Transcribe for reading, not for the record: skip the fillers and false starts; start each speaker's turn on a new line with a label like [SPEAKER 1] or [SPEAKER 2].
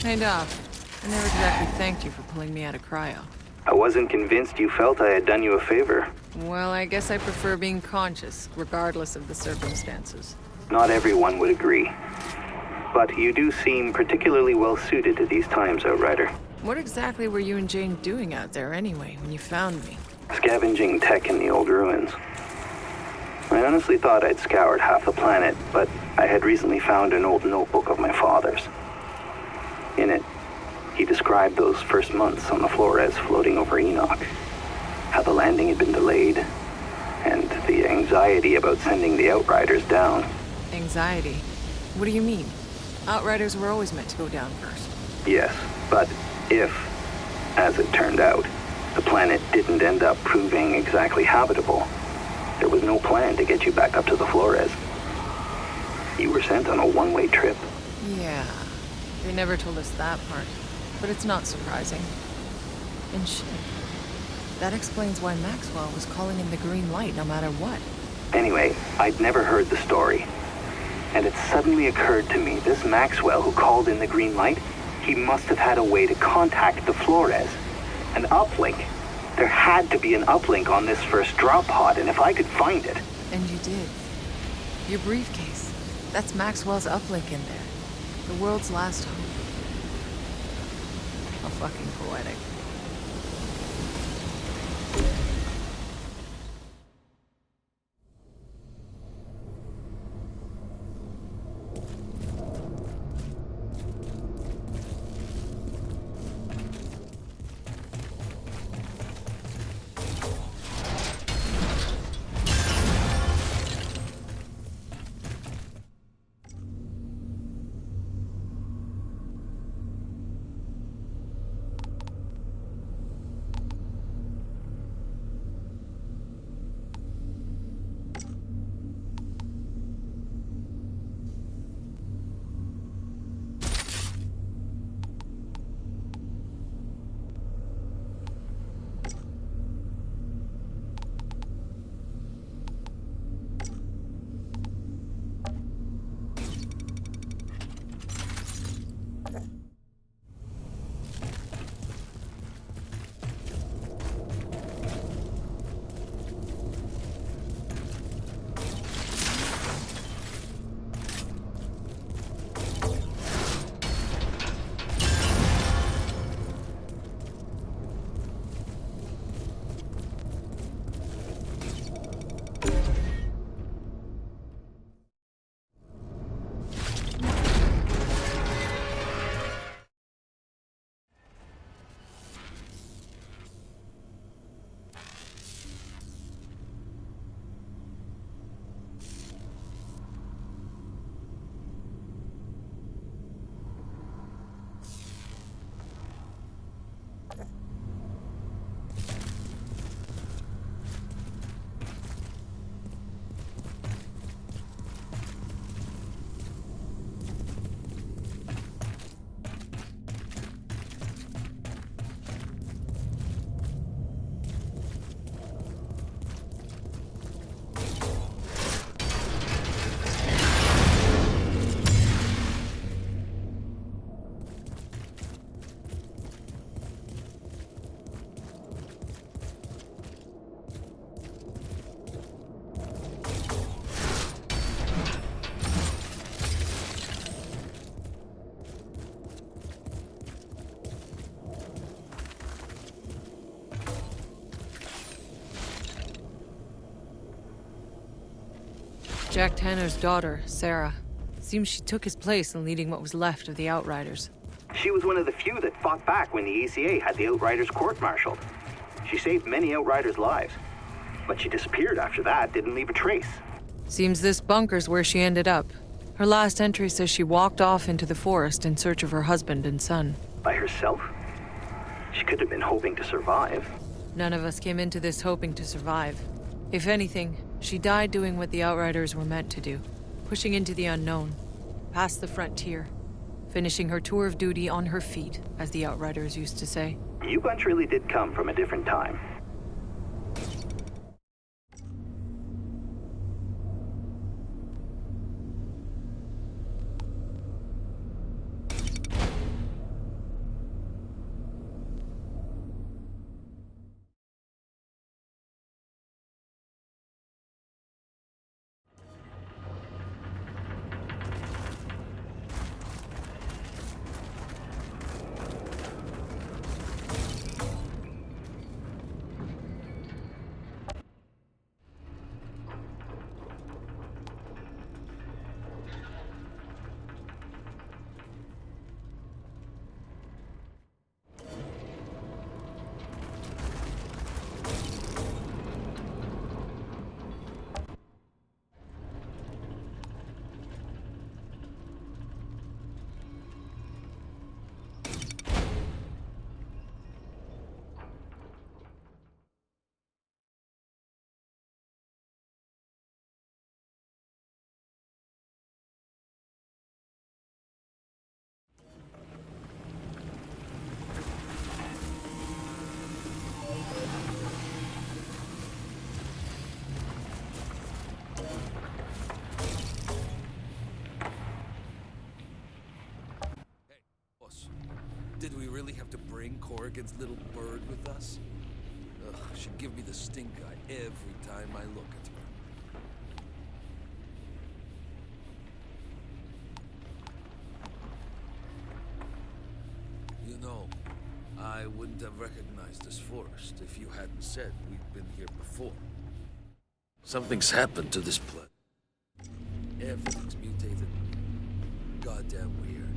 [SPEAKER 1] Hey, Doc. I never exactly thanked you for pulling me out of cryo.
[SPEAKER 2] I wasn't convinced you felt I had done you a favor.
[SPEAKER 1] Well, I guess I prefer being conscious, regardless of the circumstances.
[SPEAKER 2] Not everyone would agree. But you do seem particularly well suited to these times, Outrider.
[SPEAKER 1] What exactly were you and Jane doing out there anyway, when you found me?
[SPEAKER 2] Scavenging tech in the old ruins. I honestly thought I'd scoured half the planet, but I had recently found an old notebook of my father's. In it, he described those first months on the Flores floating over Enoch. How the landing had been delayed, and the anxiety about sending the Outriders down.
[SPEAKER 1] Anxiety? What do you mean? Outriders were always meant to go down first.
[SPEAKER 2] Yes, but if, as it turned out, the planet didn't end up proving exactly habitable, there was no plan to get you back up to the Flores. You were sent on a one-way trip.
[SPEAKER 1] Yeah, they never told us that part, but it's not surprising. And shit, that explains why Maxwell was calling in the green light no matter what.
[SPEAKER 2] Anyway, I'd never heard the story. And it suddenly occurred to me, this Maxwell who called in the green light, he must have had a way to contact the Flores. An uplink. There had to be an uplink on this first drop pod, and if I could find it...
[SPEAKER 1] And you did. Your briefcase. That's Maxwell's uplink in there. The world's last hope. How fucking poetic. Jack Tanner's daughter, Sarah. Seems she took his place in leading what was left of the Outriders.
[SPEAKER 2] She was one of the few that fought back when the ECA had the Outriders court-martialed. She saved many Outriders' lives. But she disappeared after that, didn't leave a trace.
[SPEAKER 1] Seems this bunker's where she ended up. Her last entry says she walked off into the forest in search of her husband and son.
[SPEAKER 2] By herself? She could have been hoping to survive.
[SPEAKER 1] None of us came into this hoping to survive. If anything, she died doing what the Outriders were meant to do. Pushing into the unknown. Past the frontier. Finishing her tour of duty on her feet, as the Outriders used to say.
[SPEAKER 2] You bunch really did come from a different time.
[SPEAKER 3] Did we really have to bring Corrigan's little bird with us? Ugh, she'd give me the stink eye every time I look at her. You know, I wouldn't have recognized this forest if you hadn't said we'd been here before. Something's happened to this planet. Everything's mutated. Goddamn weird.